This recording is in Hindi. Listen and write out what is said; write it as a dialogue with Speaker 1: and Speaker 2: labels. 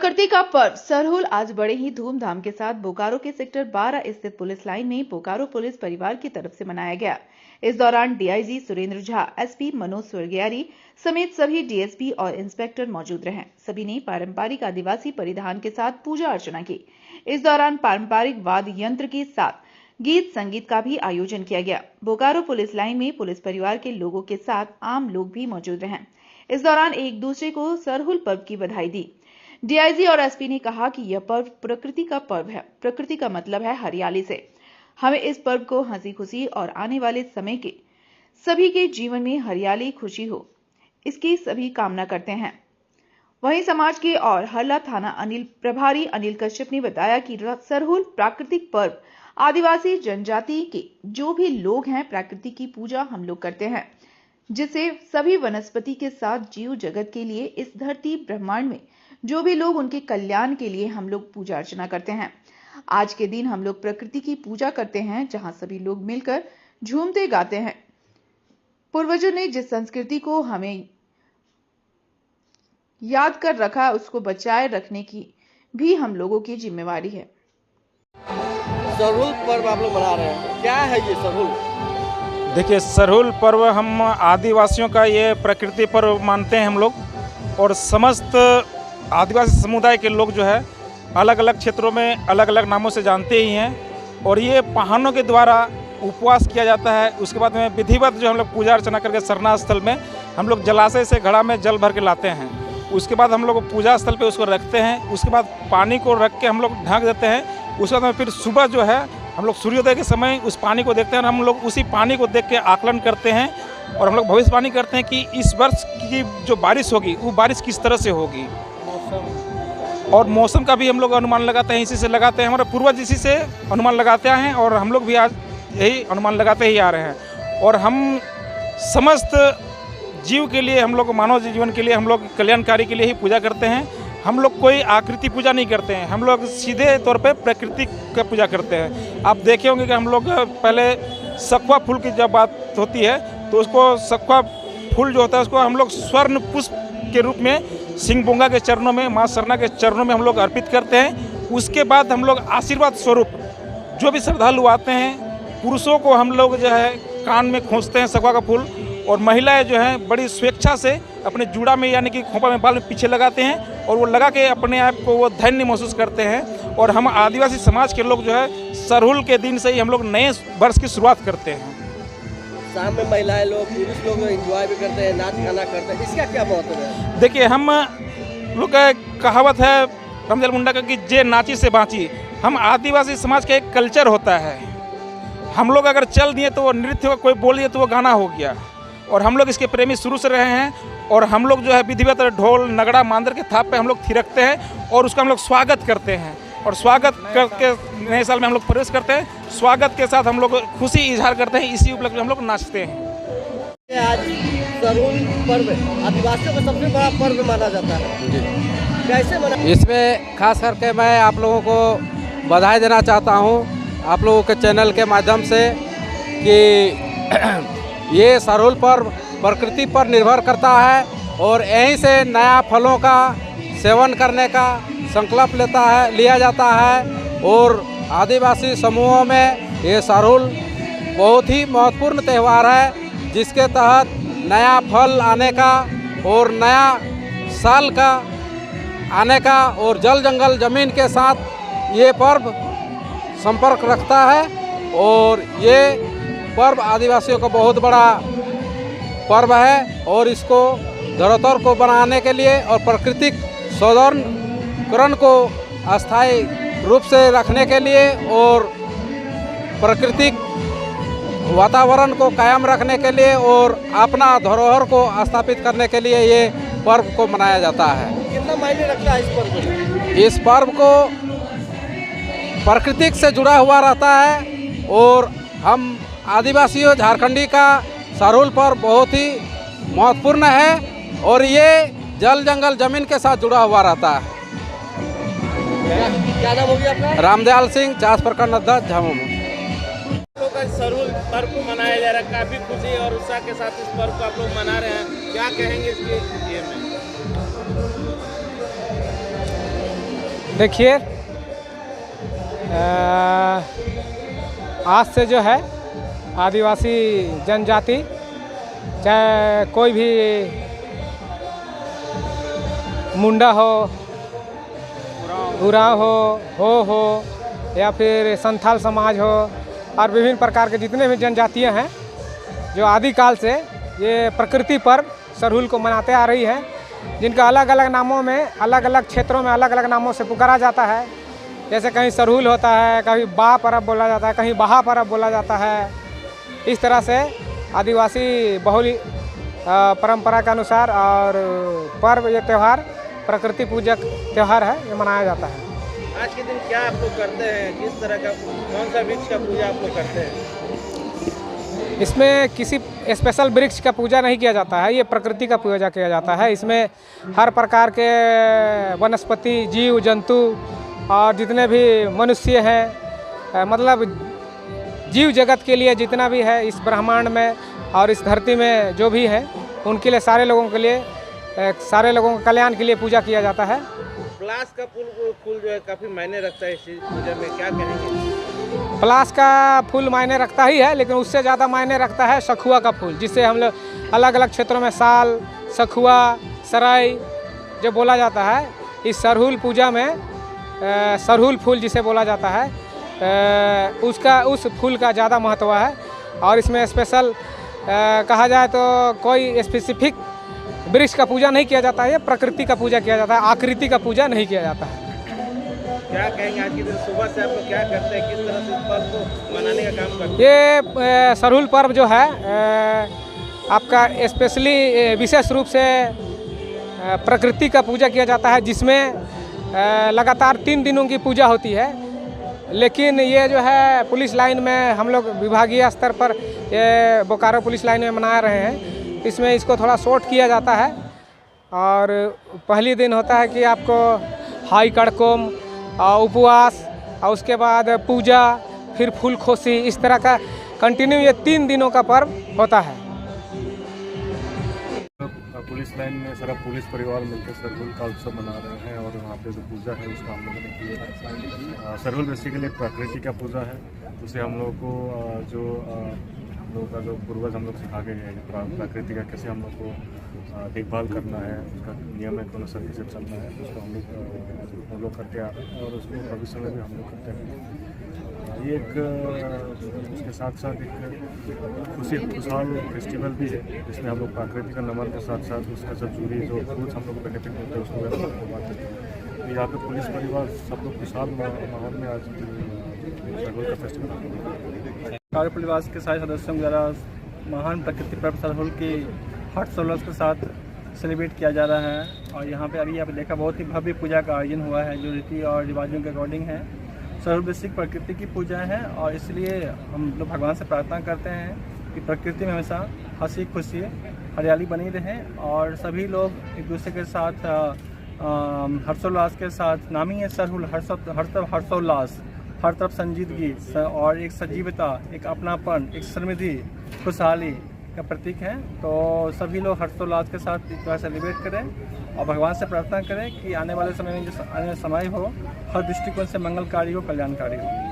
Speaker 1: प्रकृति का पर्व सरहुल आज बड़े ही धूमधाम के साथ बोकारो के सेक्टर 12 स्थित पुलिस लाइन में बोकारो पुलिस परिवार की तरफ से मनाया गया। इस दौरान डीआईजी सुरेंद्र झा, एसपी मनोज स्वर्गियारी समेत सभी डीएसपी और इंस्पेक्टर मौजूद रहे। सभी ने पारंपरिक आदिवासी परिधान के साथ पूजा अर्चना की। इस दौरान पारंपरिक वाद्य यंत्र के साथ गीत संगीत का भी आयोजन किया गया। बोकारो पुलिस लाइन में पुलिस परिवार के लोगों के साथ आम लोग भी मौजूद रहे। इस दौरान एक दूसरे को सरहुल पर्व की बधाई दी। डीआईजी और एसपी ने कहा कि यह पर्व प्रकृति का पर्व है। प्रकृति का मतलब है हरियाली से। हमें इस पर्व को हंसी खुशी और आने वाले समय के सभी के जीवन में हरियाली खुशी हो, इसकी सभी कामना करते हैं। वहीं समाज के और हरला थाना प्रभारी अनिल कश्यप ने बताया कि सरहुल प्राकृतिक पर्व आदिवासी जनजाति के जो भी लोग हैं प्रकृति की पूजा हम लोग करते हैं, जिससे सभी वनस्पति के साथ जीव जगत के लिए इस धरती ब्रह्मांड में जो भी लोग उनके कल्याण के लिए हम लोग पूजा अर्चना करते हैं। आज के दिन हम लोग प्रकृति की पूजा करते हैं, जहां सभी लोग मिलकर झूमते गाते हैं। पूर्वजों ने जिस संस्कृति को हमें याद कर रखा, उसको बचाए रखने की भी हम लोगों की जिम्मेवारी है।
Speaker 2: सरहुल पर्व आप लोग मना रहे हैं, क्या है ये सरहुल?
Speaker 3: देखिए, सरहुल पर्व हम आदिवासियों का ये प्रकृति पर्व मानते हैं हम लोग, और समस्त आदिवासी समुदाय के लोग जो है अलग अलग क्षेत्रों में अलग अलग नामों से जानते ही हैं। और ये वाहनों के द्वारा उपवास किया जाता है। उसके बाद में विधिवत जो हम लोग पूजा अर्चना करके सरना स्थल में हम लोग जलाशय से घड़ा में जल भर के लाते हैं। उसके बाद हम लोग पूजा स्थल पे उसको रखते हैं। उसके बाद पानी को रख के हम लोग ढक देते हैं। उसके बाद में फिर सुबह जो है हम लोग सूर्योदय के समय उस पानी को देखते हैं। हम लोग उसी पानी को देख के आकलन करते हैं और हम लोग भविष्यवाणी करते हैं कि इस वर्ष की जो बारिश होगी वो बारिश किस तरह से होगी। और मौसम का भी हम लोग अनुमान लगाते हैं, इसी से लगाते हैं। हमारे पूर्वज इसी से अनुमान लगाते हैं और हम लोग भी आज यही अनुमान लगाते ही आ रहे हैं। और हम समस्त जीव के लिए, हम लोग मानव जीवन के लिए, हम लोग कल्याणकारी के लिए ही पूजा करते हैं। हम लोग कोई आकृति पूजा नहीं करते हैं। हम लोग सीधे तौर पे प्रकृति का पूजा करते हैं। आप देखे होंगे कि हम लोग पहले सखुआ फूल की जब बात होती है तो उसको सखुआ फूल जो होता है उसको हम लोग स्वर्ण पुष्प के रूप में सिंहबोंगा के चरणों में, माँ सरना के चरणों में हम लोग अर्पित करते हैं। उसके बाद हम लोग आशीर्वाद स्वरूप जो भी श्रद्धालु आते हैं, पुरुषों को हम लोग जो है कान में खोंचते हैं सखुआ का फूल, और महिलाएं जो हैं बड़ी स्वेच्छा से अपने जूड़ा में यानी कि खोपा में बाल में पीछे लगाते हैं और वो लगा के अपने आप को वो धन्य महसूस करते हैं। और हम आदिवासी समाज के लोग जो है सरहुल के दिन से ही हम लोग नए वर्ष की शुरुआत करते हैं।
Speaker 2: शाम में महिलाएं लोग, पुरुष लोग एंजॉय भी करते हैं, नाच गाना करते हैं, इसका क्या महत्व है?
Speaker 3: देखिए, हम लोग का कहावत है रामजल मुंडा का कि जे नाची से बाँची। हम आदिवासी समाज का एक कल्चर होता है। हम लोग अगर चल दिए तो वो नृत्य हो, कोई बोल दिए तो वो गाना हो गया। और हम लोग इसके प्रेमी शुरू से रहे हैं। और हम लोग जो है विधिवत ढोल नगड़ा मांदर के थाप पे हम लोग थिरकते हैं और उसका हम लोग स्वागत करते हैं। और स्वागत करके नए साल में हम लोग प्रवेश करते हैं। स्वागत के साथ हम लोग खुशी इजहार करते हैं। इसी उपलक्ष्य में हम लोग नाचते हैं।
Speaker 2: आज सरहुल पर्व आदिवासियों का सबसे बड़ा पर्व माना जाता है, कैसे मना?
Speaker 4: इसमें खास करके मैं आप लोगों को बधाई देना चाहता हूं आप लोगों के चैनल के माध्यम से कि ये सरहुल पर्व प्रकृति पर निर्भर करता है और यहीं से नया फलों का सेवन करने का संकल्प लिया जाता है। और आदिवासी समूहों में ये सरहुल बहुत ही महत्वपूर्ण त्यौहार है, जिसके तहत नया फल आने का और नया साल का आने का और जल जंगल ज़मीन के साथ ये पर्व संपर्क रखता है। और ये पर्व आदिवासियों का बहुत बड़ा पर्व है और इसको धरोहर को बनाने के लिए और प्राकृतिक सौंदर्यीकरण को अस्थायी रूप से रखने के लिए और प्राकृतिक वातावरण को कायम रखने के लिए और अपना धरोहर को स्थापित करने के लिए ये पर्व को मनाया जाता है।
Speaker 2: कितना मायने रखता है इस पर्व?
Speaker 4: इस पर्व को प्राकृतिक से जुड़ा हुआ रहता है और हम आदिवासियों झारखंडी का सरहुल पर्व बहुत ही महत्वपूर्ण है और ये जल जंगल जमीन के साथ जुड़ा हुआ रहता है।
Speaker 2: क्या नाम हो गया आपका?
Speaker 4: रामदयाल सिंह, चास प्रखंड अध्यक्ष, झामुमो।
Speaker 5: सरहुल पर्व मनाया जा रहा है, काफ़ी खुशी और उत्साह के साथ इस पर्व को आप लोग मना रहे हैं, क्या कहेंगे इसके लिए में?
Speaker 6: देखिए, आज से जो है आदिवासी जनजाति, चाहे कोई भी मुंडा हो, उरांव हो या फिर संथाल समाज हो, और विभिन्न प्रकार के जितने भी जनजातियां हैं, जो आदिकाल से ये प्रकृति पर्व सरहुल को मनाते आ रही हैं, जिनका अलग अलग नामों में, अलग अलग क्षेत्रों में अलग अलग नामों से पुकारा जाता है। जैसे कहीं सरहुल होता है, कहीं बा पर्व बोला जाता है, कहीं बहा पर्व बोला जाता है। इस तरह से आदिवासी बहुल परंपरा के अनुसार और पर्व, ये त्यौहार प्रकृति पूजक त्यौहार है, ये मनाया जाता है।
Speaker 5: आज के दिन क्या आप लोग करते हैं, किस तरह का, कौन सा वृक्ष का पूजा आप लोग करते हैं?
Speaker 6: इसमें किसी स्पेशल वृक्ष का पूजा नहीं किया जाता है, ये प्रकृति का पूजा किया जाता है। इसमें हर प्रकार के वनस्पति, जीव जंतु और जितने भी मनुष्य हैं, मतलब जीव जगत के लिए जितना भी है इस ब्रह्मांड में और इस धरती में जो भी है, उनके लिए, सारे लोगों के लिए, सारे लोगों के कल्याण के लिए पूजा किया जाता है।
Speaker 5: पलाश का फूल जो है काफ़ी मायने रखता है इस पूजा में, क्या कहेंगे?
Speaker 6: पलाश का फूल मायने रखता ही है, लेकिन उससे ज़्यादा मायने रखता है सखुआ का फूल, जिससे हम लोग अलग अलग क्षेत्रों में साल, सखुआ, सराय जो बोला जाता है। इस सरहुल पूजा में सरहुल फूल जिसे बोला जाता है, उस फूल का ज़्यादा महत्व है। और इसमें स्पेशल कहा जाए तो कोई स्पेसिफिक वृक्ष का पूजा नहीं किया जाता है, ये प्रकृति का पूजा किया जाता है, आकृति का पूजा नहीं किया जाता है।
Speaker 5: क्या कहेंगे आज के दिन सुबह से आप लोग क्या करते हैं, किस तरह से इस पर्व को मनाने का काम करते हैं?
Speaker 6: ये सरहुल पर्व जो है आपका स्पेशली विशेष रूप से प्रकृति का पूजा किया जाता है, जिसमें लगातार 3 दिनों की पूजा होती है। लेकिन ये जो है पुलिस लाइन में हम लोग विभागीय स्तर पर ये बोकारो पुलिस लाइन में मना रहे हैं, इसमें इसको थोड़ा शॉर्ट किया जाता है। और पहली दिन होता है कि आपको हाई कड़कोम, उपवास, और उसके बाद पूजा, फिर फूल खोसी, इस तरह का कंटिन्यू ये 3 दिनों का पर्व होता है।
Speaker 7: पुलिस लाइन में सारा पुलिस परिवार मिलकर सरहुल का उत्सव मना रहे हैं और वहाँ पे जो पूजा है उसका हम लोगों ने किया है। सरहुल बेसिकली एक प्रकृति का पूजा है, उसे हम लोगों को जो हम लोगों का जो पूर्वज हम लोग सिखा के गए हैं, प्रकृति का कैसे हम लोग को देखभाल करना है, उसका नियम है, कौन सा से चलना है, उसको हम लोग फॉलो करते आ रहे हैं और उसको भविष्य में भी हम लोग करते हैं। ये एक उसके साथ साथ एक खुशहाल फेस्टिवल भी है, जिसमें हम लोग प्रकृति का नमन के साथ साथ उसका सब जुड़ी जो फूड्स हम लोग को बेनिफिट मिलते हैं उसको बात करते हैं। यहाँ पे पुलिस परिवार सब लोग खुशहाल माहौल में आज सरहुल का फेस्टिवल
Speaker 8: कार्य परिवार के सारे सदस्यों द्वारा महान प्रकृति पर्व सरहुल की हर्षोल्लास के साथ सेलिब्रेट किया जा रहा है। और यहाँ पे अभी आपने देखा बहुत ही भव्य पूजा का आयोजन हुआ है, जो रीति और रिवाजों के अकॉर्डिंग है। सरहुल बेसिक प्रकृति की पूजा है और इसलिए हम लोग भगवान से प्रार्थना करते हैं कि प्रकृति में हमेशा हंसी खुशी हरियाली बनी रहे और सभी लोग एक दूसरे के साथ हर्षोल्लास के साथ, नाम ही है सरहुल, हर तरफ हर्षोल्लास, हर तरफ संजीदगी और एक सजीवता, एक अपनापन, एक समृद्धि, खुशहाली का प्रतीक है। तो सभी लोग हर्षोल्लास के साथ इस बार सेलिब्रेट करें और भगवान से प्रार्थना करें कि आने वाले समय में जो आने समय हो, हर दृष्टिकोण से मंगलकारी हो, कल्याणकारी हो।